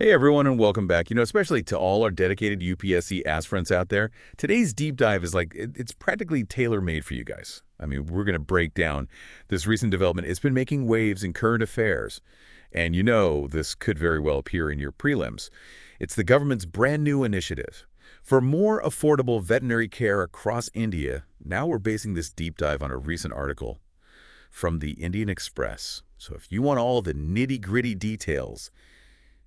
Hey everyone, and welcome back. Especially to all our dedicated UPSC aspirants out there, today's deep dive is it's practically tailor-made for you guys. I mean, we're going to break down this recent development. It's been making waves in current affairs, and this could very well appear in your prelims. It's the government's brand new initiative. For more affordable veterinary care across India, now we're basing this deep dive on a recent article from the Indian Express. So if you want all the nitty-gritty details,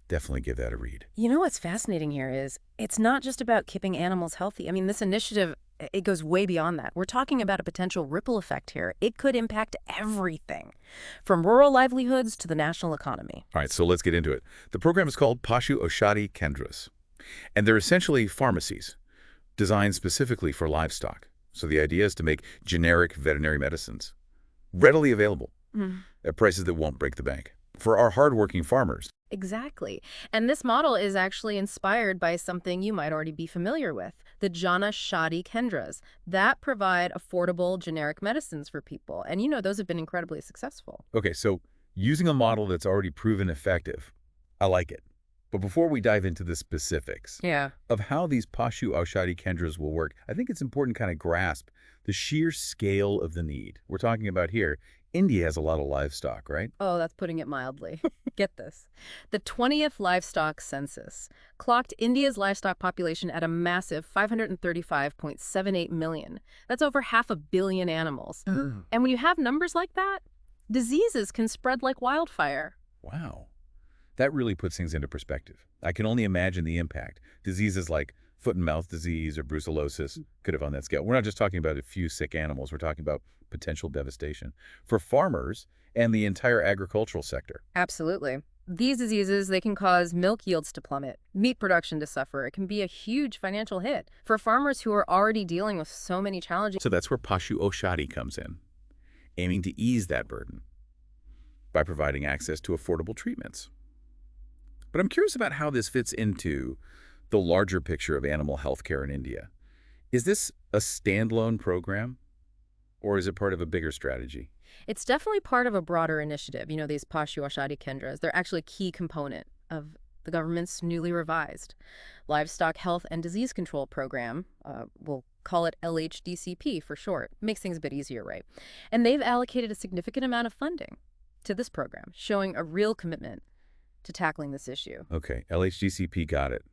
definitely give that a read. You know what's fascinating here is it's not just about keeping animals healthy. I mean, this initiative, it goes way beyond that. We're talking about a potential ripple effect here. It could impact everything, from rural livelihoods to the national economy. All right, so let's get into it. The program is called Pashu Aushadhi Kendras, and they're essentially pharmacies designed specifically for livestock. So the idea is to make generic veterinary medicines readily available at prices that won't break the bank for our hardworking farmers. Exactly. And this model is actually inspired by something you might already be familiar with, the Janaushadhi Kendras that provide affordable generic medicines for people. And those have been incredibly successful. Okay, so using a model that's already proven effective, I like it. But before we dive into the specifics of how these Pashu Aushadhi Kendras will work, I think it's important to kind of grasp the sheer scale of the need. We're talking about here, India has a lot of livestock, right? Oh, that's putting it mildly. Get this. The 20th livestock census clocked India's livestock population at a massive 535.78 million. That's over 500 million animals. And when you have numbers like that, diseases can spread like wildfire. Wow. That really puts things into perspective. I can only imagine the impact. Diseases like foot and mouth disease or brucellosis could have on that scale. We're not just talking about a few sick animals. We're talking about potential devastation for farmers and the entire agricultural sector. Absolutely. These diseases, they can cause milk yields to plummet, meat production to suffer. It can be a huge financial hit for farmers who are already dealing with so many challenges. So that's where Pashu Aushadhi comes in, aiming to ease that burden by providing access to affordable treatments. But I'm curious about how this fits into the larger picture of animal health care in India. Is this a standalone program, or is it part of a bigger strategy? It's definitely part of a broader initiative. These Pashu Aushadhi Kendras, they're actually a key component of the government's newly revised Livestock Health and Disease Control Program. We'll call it LHDCP for short. Makes things a bit easier, right? And they've allocated a significant amount of funding to this program, showing a real commitment to tackling this issue. Okay, LHDCP got it.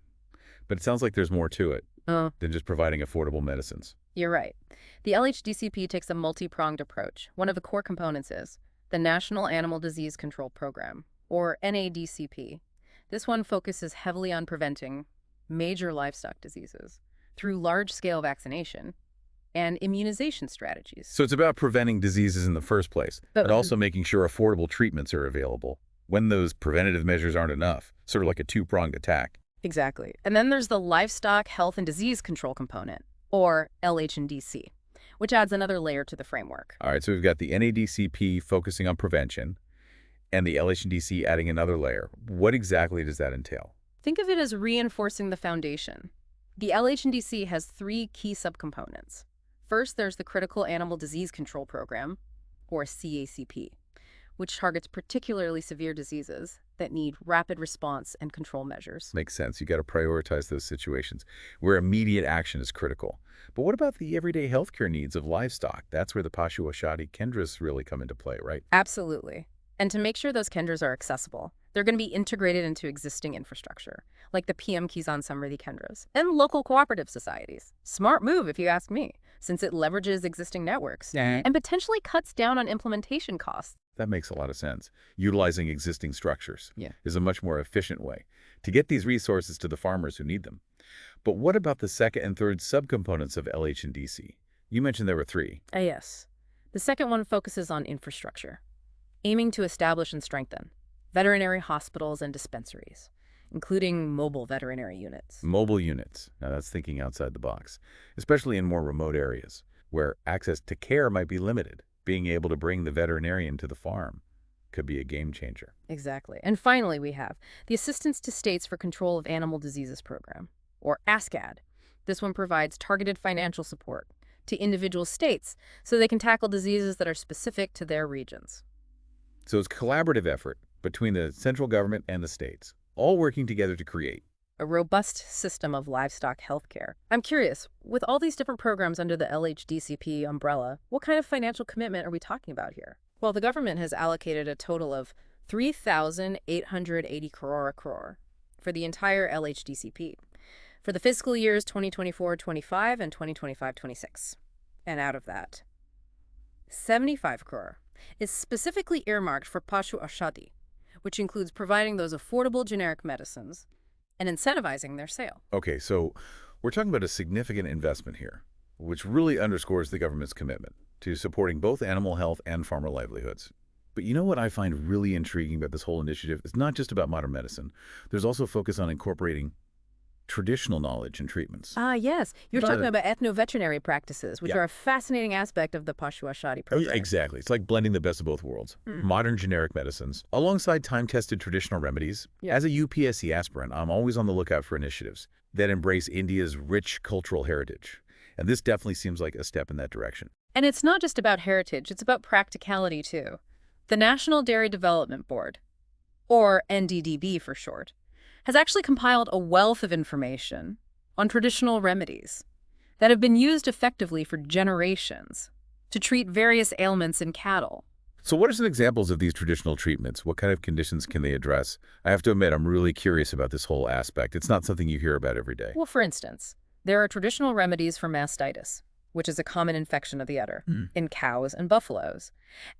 But it sounds like there's more to it than just providing affordable medicines. You're right. The LHDCP takes a multi-pronged approach. One of the core components is the National Animal Disease Control Program, or NADCP. This one focuses heavily on preventing major livestock diseases through large-scale vaccination and immunization strategies. So it's about preventing diseases in the first place, but also making sure affordable treatments are available when those preventative measures aren't enough, sort of like a two-pronged attack. Exactly. And then there's the Livestock Health and Disease Control component, or LHDC, which adds another layer to the framework. All right, so we've got the NADCP focusing on prevention and the LHDC adding another layer. What exactly does that entail? Think of it as reinforcing the foundation. The LHDC has three key subcomponents. First, there's the Critical Animal Disease Control Program, or CACP, which targets particularly severe diseases that need rapid response and control measures. Makes sense. You got to prioritize those situations where immediate action is critical. But what about the everyday healthcare needs of livestock? That's where the Pashu Aushadhi Kendras really come into play, right? Absolutely. And to make sure those Kendras are accessible, they're going to be integrated into existing infrastructure, like the Kisan Samriddhi Kendras and local cooperative societies. Smart move, if you ask me, since it leverages existing networks and potentially cuts down on implementation costs. That makes a lot of sense. Utilizing existing structures is a much more efficient way to get these resources to the farmers who need them. But what about the second and third subcomponents of LH and DC? You mentioned there were three. Yes. The second one focuses on infrastructure, aiming to establish and strengthen veterinary hospitals and dispensaries, including mobile veterinary units. Mobile units. Now that's thinking outside the box, especially in more remote areas where access to care might be limited. Being able to bring the veterinarian to the farm could be a game changer. Exactly. And finally, we have the Assistance to States for Control of Animal Diseases Program, or ASCAD. This one provides targeted financial support to individual states so they can tackle diseases that are specific to their regions. So it's a collaborative effort between the central government and the states. all working together to create a robust system of livestock healthcare. I'm curious, with all these different programs under the LHDCP umbrella, what kind of financial commitment are we talking about here? Well, the government has allocated a total of 3,880 crore for the entire LHDCP for the fiscal years 2024-25 and 2025-26. And out of that, 75 crore is specifically earmarked for Pashu Aushadhi, which includes providing those affordable generic medicines and incentivizing their sale. Okay, so we're talking about a significant investment here, which really underscores the government's commitment to supporting both animal health and farmer livelihoods. But you know what I find really intriguing about this whole initiative? It's not just about modern medicine. There's also a focus on incorporating traditional knowledge and treatments. Ah, yes. You're talking about ethnoveterinary practices, which Yeah. are a fascinating aspect of the Pashu Aushadhi program. Exactly. It's like blending the best of both worlds. Modern generic medicines, alongside time-tested traditional remedies. Yeah. As a UPSC aspirant, I'm always on the lookout for initiatives that embrace India's rich cultural heritage. And this definitely seems like a step in that direction. And it's not just about heritage, it's about practicality, too. The National Dairy Development Board, or NDDB for short, has actually compiled a wealth of information on traditional remedies that have been used effectively for generations to treat various ailments in cattle. So what are some examples of these traditional treatments? What kind of conditions can they address? I have to admit, I'm really curious about this whole aspect. It's not something you hear about every day. Well, for instance, there are traditional remedies for mastitis, which is a common infection of the udder in cows and buffaloes.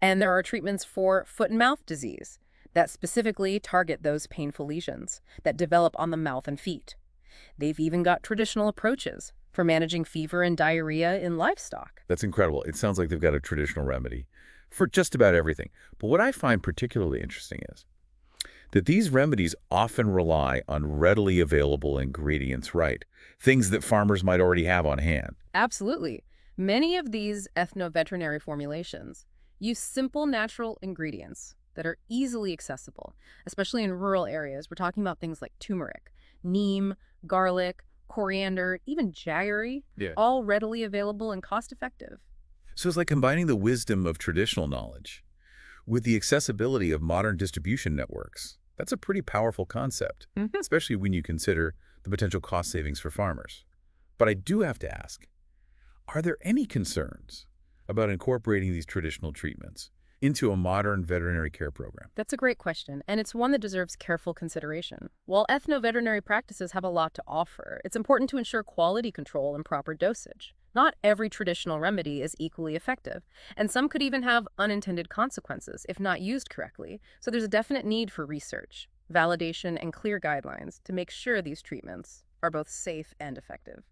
And there are treatments for foot and mouth disease that specifically target those painful lesions that develop on the mouth and feet. They've even got traditional approaches for managing fever and diarrhea in livestock. That's incredible. It sounds like they've got a traditional remedy for just about everything. But what I find particularly interesting is that these remedies often rely on readily available ingredients, right? Things that farmers might already have on hand. Absolutely. Many of these ethnoveterinary formulations use simple natural ingredients that are easily accessible, especially in rural areas. We're talking about things like turmeric, neem, garlic, coriander, even jaggery, all readily available and cost-effective. So it's like combining the wisdom of traditional knowledge with the accessibility of modern distribution networks. That's a pretty powerful concept, especially when you consider the potential cost savings for farmers. But I do have to ask, are there any concerns about incorporating these traditional treatments into a modern veterinary care program? That's a great question, and it's one that deserves careful consideration. While ethnoveterinary practices have a lot to offer, it's important to ensure quality control and proper dosage. Not every traditional remedy is equally effective, and some could even have unintended consequences if not used correctly. So there's a definite need for research, validation, and clear guidelines to make sure these treatments are both safe and effective.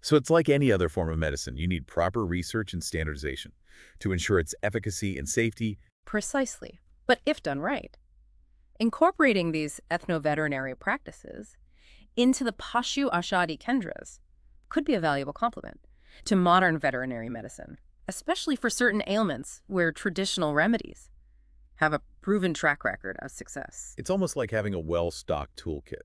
So it's like any other form of medicine. You need proper research and standardization to ensure its efficacy and safety. Precisely. But if done right, incorporating these ethnoveterinary practices into the Pashu Aushadhi Kendras could be a valuable complement to modern veterinary medicine, especially for certain ailments where traditional remedies have a proven track record of success. It's almost like having a well-stocked toolkit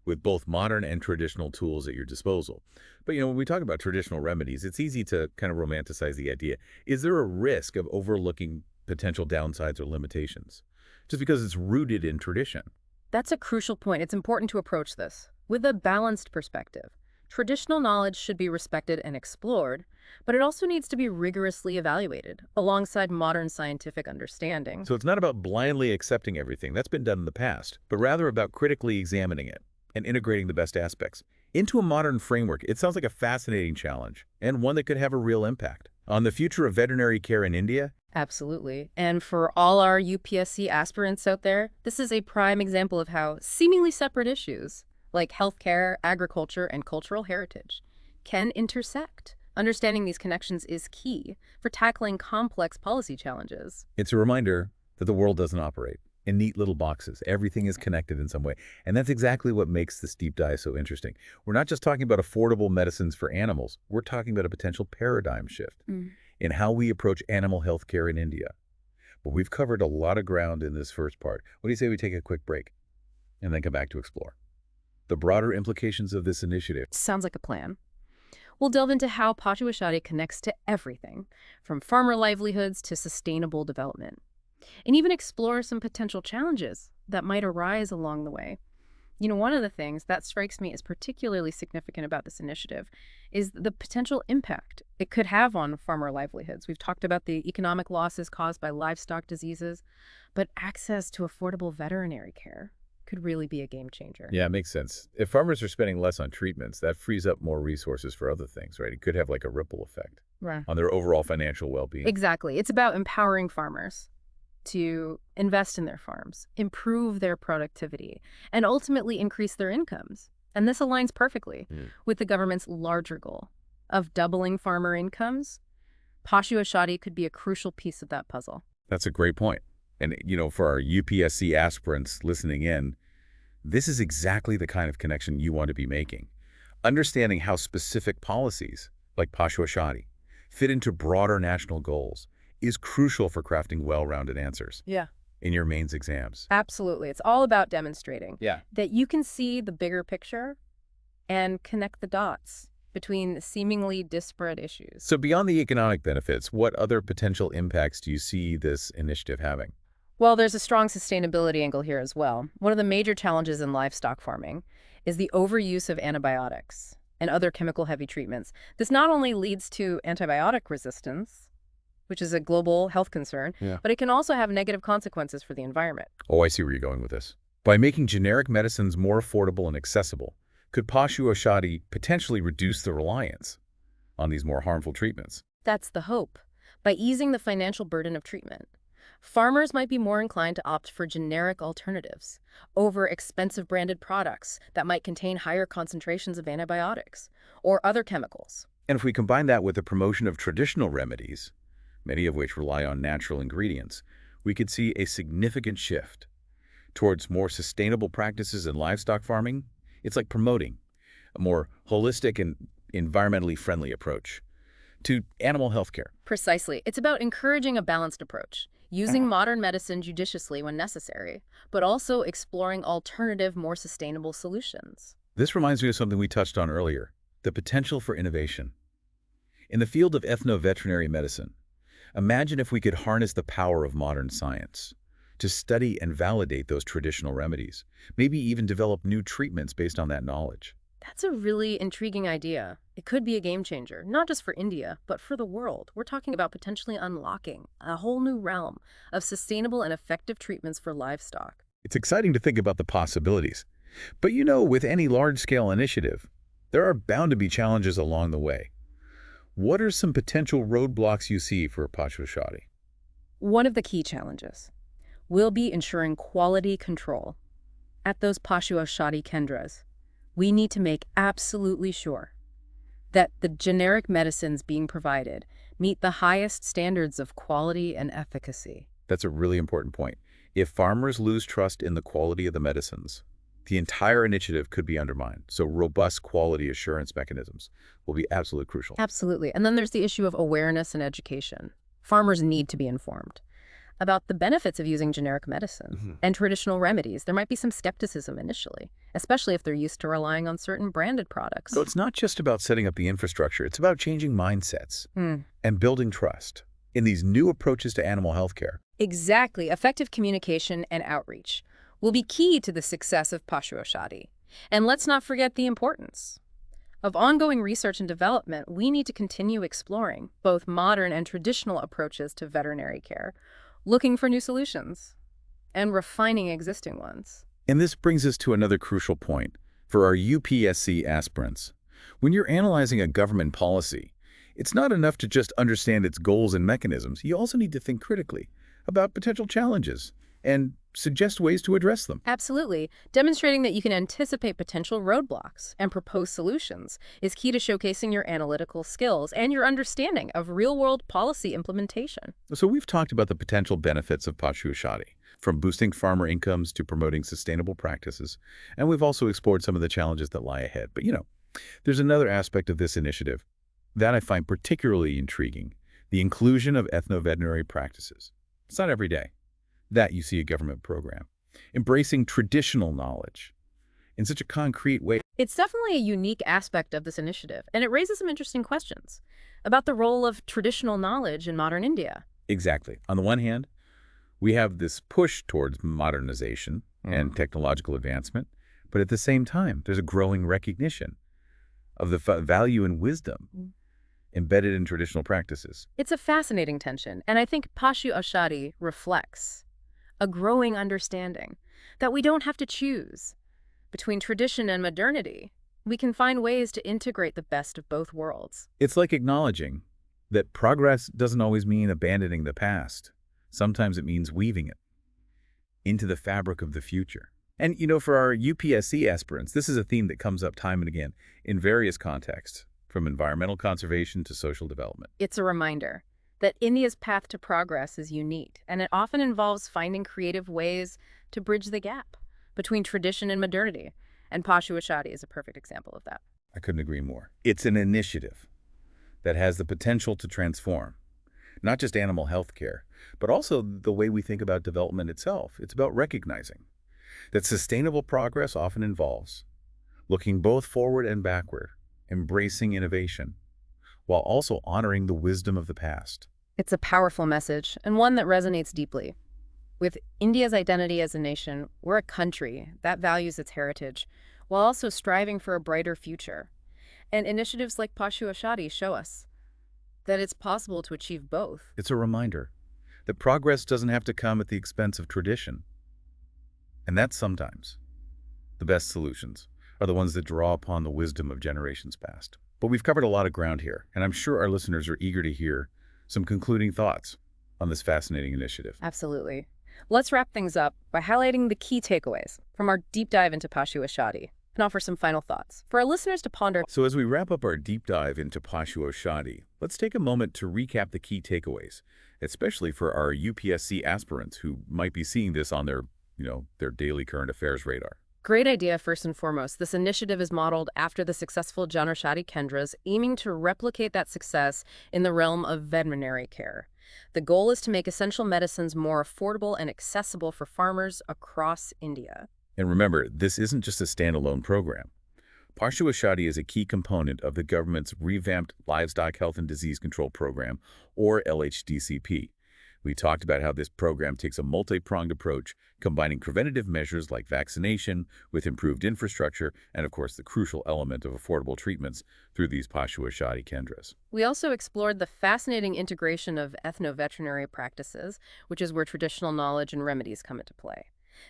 with both modern and traditional tools at your disposal. But, when we talk about traditional remedies, it's easy to kind of romanticize the idea. Is there a risk of overlooking potential downsides or limitations just because it's rooted in tradition? That's a crucial point. It's important to approach this with a balanced perspective. Traditional knowledge should be respected and explored, but it also needs to be rigorously evaluated alongside modern scientific understanding. So it's not about blindly accepting everything. That's been done in the past, but rather about critically examining it and integrating the best aspects into a modern framework. It sounds like a fascinating challenge and one that could have a real impact on the future of veterinary care in India. Absolutely. And for all our UPSC aspirants out there, this is a prime example of how seemingly separate issues like healthcare, agriculture, and cultural heritage can intersect. Understanding these connections is key for tackling complex policy challenges. It's a reminder that the world doesn't operate in neat little boxes. Everything is connected in some way. And that's exactly what makes this deep dive so interesting. We're not just talking about affordable medicines for animals. We're talking about a potential paradigm shift in how we approach animal health care in India. But we've covered a lot of ground in this first part. What do you say we take a quick break and then come back to explore the broader implications of this initiative? Sounds like a plan. We'll delve into how Pashu Aushadhi connects to everything, from farmer livelihoods to sustainable development, and even explore some potential challenges that might arise along the way. One of the things that strikes me as particularly significant about this initiative is the potential impact it could have on farmer livelihoods. We've talked about the economic losses caused by livestock diseases, but access to affordable veterinary care could really be a game changer. Yeah, it makes sense. If farmers are spending less on treatments, that frees up more resources for other things, right? It could have like a ripple effect Right. on their overall financial well-being. Exactly. It's about empowering farmers to invest in their farms, improve their productivity, and ultimately increase their incomes. And this aligns perfectly with the government's larger goal of doubling farmer incomes. Pashu Aushadhi could be a crucial piece of that puzzle. That's a great point. And, for our UPSC aspirants listening in, this is exactly the kind of connection you want to be making. Understanding how specific policies, like Pashu Aushadhi, fit into broader national goals is crucial for crafting well-rounded answers in your mains exams. Absolutely. It's all about demonstrating Yeah. that you can see the bigger picture and connect the dots between seemingly disparate issues. So beyond the economic benefits, what other potential impacts do you see this initiative having? Well, there's a strong sustainability angle here as well. One of the major challenges in livestock farming is the overuse of antibiotics and other chemical-heavy treatments. This not only leads to antibiotic resistance, which is a global health concern, but it can also have negative consequences for the environment. Oh, I see where you're going with this. By making generic medicines more affordable and accessible, could Pashu Aushadhi potentially reduce the reliance on these more harmful treatments? That's the hope. By easing the financial burden of treatment, farmers might be more inclined to opt for generic alternatives over expensive branded products that might contain higher concentrations of antibiotics or other chemicals. And if we combine that with the promotion of traditional remedies, many of which rely on natural ingredients, we could see a significant shift towards more sustainable practices in livestock farming. It's like promoting a more holistic and environmentally friendly approach to animal health care. Precisely. It's about encouraging a balanced approach, using modern medicine judiciously when necessary, but also exploring alternative, more sustainable solutions. This reminds me of something we touched on earlier, the potential for innovation. In the field of ethnoveterinary medicine, imagine if we could harness the power of modern science to study and validate those traditional remedies, maybe even develop new treatments based on that knowledge. That's a really intriguing idea. It could be a game changer, not just for India, but for the world. We're talking about potentially unlocking a whole new realm of sustainable and effective treatments for livestock. It's exciting to think about the possibilities. But with any large-scale initiative, there are bound to be challenges along the way. What are some potential roadblocks you see for Pashu Aushadhi? One of the key challenges will be ensuring quality control. At those Pashu Aushadhi Kendras, we need to make absolutely sure that the generic medicines being provided meet the highest standards of quality and efficacy. That's a really important point. If farmers lose trust in the quality of the medicines, the entire initiative could be undermined. So robust quality assurance mechanisms will be absolutely crucial. Absolutely. And then there's the issue of awareness and education. Farmers need to be informed about the benefits of using generic medicine and traditional remedies. There might be some skepticism initially, especially if they're used to relying on certain branded products. So it's not just about setting up the infrastructure. It's about changing mindsets and building trust in these new approaches to animal health care. Exactly. Effective communication and outreach will be key to the success of Pashu Aushadhi. And let's not forget the importance of ongoing research and development. We need to continue exploring both modern and traditional approaches to veterinary care, looking for new solutions and refining existing ones. And this brings us to another crucial point for our UPSC aspirants. When you're analyzing a government policy, it's not enough to just understand its goals and mechanisms. You also need to think critically about potential challenges and suggest ways to address them. Absolutely. Demonstrating that you can anticipate potential roadblocks and propose solutions is key to showcasing your analytical skills and your understanding of real-world policy implementation. So we've talked about the potential benefits of Pashu Aushadhi, from boosting farmer incomes to promoting sustainable practices, and we've also explored some of the challenges that lie ahead. But there's another aspect of this initiative that I find particularly intriguing, the inclusion of ethnoveterinary practices. It's not every day that you see a government program embracing traditional knowledge in such a concrete way. It's definitely a unique aspect of this initiative, and it raises some interesting questions about the role of traditional knowledge in modern India. Exactly. On the one hand, we have this push towards modernization and technological advancement, But at the same time, there's a growing recognition of the value and wisdom embedded in traditional practices. It's a fascinating tension, and I think Pashu Aushadhi reflects a growing understanding that we don't have to choose between tradition and modernity. We can find ways to integrate the best of both worlds. It's like acknowledging that progress doesn't always mean abandoning the past. Sometimes it means weaving it into the fabric of the future. And, for our UPSC aspirants, this is a theme that comes up time and again in various contexts, from environmental conservation to social development. It's a reminder that India's path to progress is unique, and it often involves finding creative ways to bridge the gap between tradition and modernity. And Pashu Aushadhi is a perfect example of that. I couldn't agree more. It's an initiative that has the potential to transform not just animal health care, but also the way we think about development itself. It's about recognizing that sustainable progress often involves looking both forward and backward, embracing innovation, while also honoring the wisdom of the past. It's a powerful message, and one that resonates deeply. With India's identity as a nation, we're a country that values its heritage, while also striving for a brighter future. And initiatives like Pashu Aushadhi show us that it's possible to achieve both. It's a reminder that progress doesn't have to come at the expense of tradition. And that sometimes the best solutions are the ones that draw upon the wisdom of generations past. But we've covered a lot of ground here, and I'm sure our listeners are eager to hear some concluding thoughts on this fascinating initiative. Absolutely. Let's wrap things up by highlighting the key takeaways from our deep dive into Pashu Aushadhi and offer some final thoughts for our listeners to ponder. So as we wrap up our deep dive into Pashu Aushadhi, let's take a moment to recap the key takeaways, especially for our UPSC aspirants who might be seeing this on their daily current affairs radar. Great idea, first and foremost. This initiative is modeled after the successful Janaushadhi Kendras, aiming to replicate that success in the realm of veterinary care. The goal is to make essential medicines more affordable and accessible for farmers across India. And remember, this isn't just a standalone program. Pashu Aushadhi is a key component of the government's revamped Livestock Health and Disease Control Program, or LHDCP. We talked about how this program takes a multi-pronged approach, combining preventative measures like vaccination with improved infrastructure and, of course, the crucial element of affordable treatments through these Pashu Aushadhi Kendras. We also explored the fascinating integration of ethnoveterinary practices, which is where traditional knowledge and remedies come into play.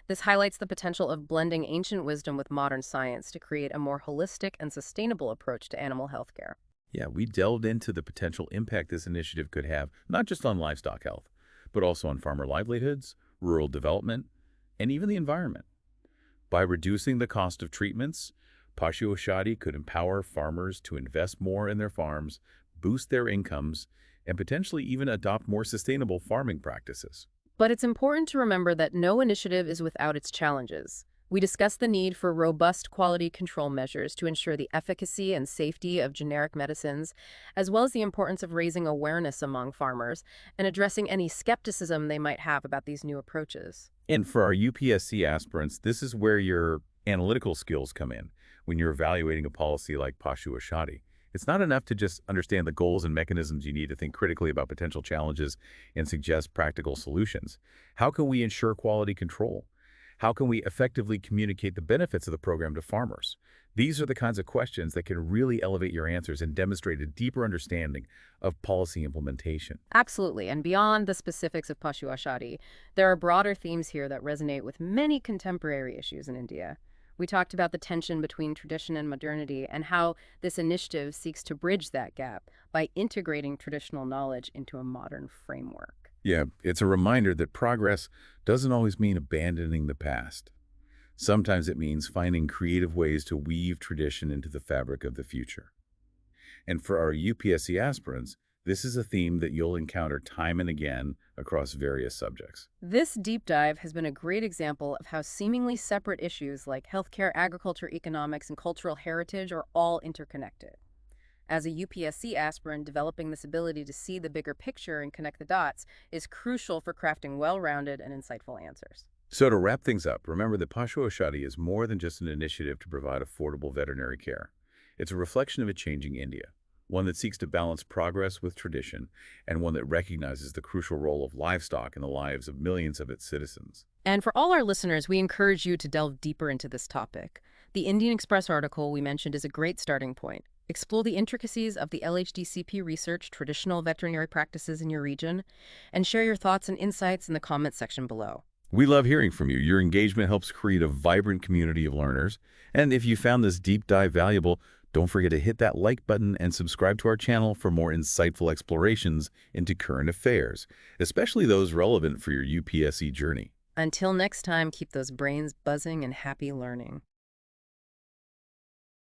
This highlights the potential of blending ancient wisdom with modern science to create a more holistic and sustainable approach to animal health care. Yeah, we delved into the potential impact this initiative could have, not just on livestock health, but also on farmer livelihoods, rural development, and even the environment. By reducing the cost of treatments, Pashu Aushadhi could empower farmers to invest more in their farms, boost their incomes, and potentially even adopt more sustainable farming practices. But it's important to remember that no initiative is without its challenges. We discussed the need for robust quality control measures to ensure the efficacy and safety of generic medicines, as well as the importance of raising awareness among farmers and addressing any skepticism they might have about these new approaches. And for our UPSC aspirants, this is where your analytical skills come in when you're evaluating a policy like Pashu Aushadhi. It's not enough to just understand the goals and mechanisms. You need to think critically about potential challenges and suggest practical solutions. How can we ensure quality control? How can we effectively communicate the benefits of the program to farmers? These are the kinds of questions that can really elevate your answers and demonstrate a deeper understanding of policy implementation. Absolutely. And beyond the specifics of Pashu Aushadhi, there are broader themes here that resonate with many contemporary issues in India. We talked about the tension between tradition and modernity and how this initiative seeks to bridge that gap by integrating traditional knowledge into a modern framework. Yeah, it's a reminder that progress doesn't always mean abandoning the past. Sometimes it means finding creative ways to weave tradition into the fabric of the future. And for our UPSC aspirants, this is a theme that you'll encounter time and again across various subjects. This deep dive has been a great example of how seemingly separate issues like healthcare, agriculture, economics, and cultural heritage are all interconnected. As a UPSC aspirant, developing this ability to see the bigger picture and connect the dots is crucial for crafting well-rounded and insightful answers. So to wrap things up, remember that Pashu Aushadhi is more than just an initiative to provide affordable veterinary care. It's a reflection of a changing India, one that seeks to balance progress with tradition, and one that recognizes the crucial role of livestock in the lives of millions of its citizens. And for all our listeners, we encourage you to delve deeper into this topic. The Indian Express article we mentioned is a great starting point. Explore the intricacies of the LHDCP research, traditional veterinary practices in your region, and share your thoughts and insights in the comments section below. We love hearing from you. Your engagement helps create a vibrant community of learners. And if you found this deep dive valuable, don't forget to hit that like button and subscribe to our channel for more insightful explorations into current affairs, especially those relevant for your UPSC journey. Until next time, keep those brains buzzing and happy learning.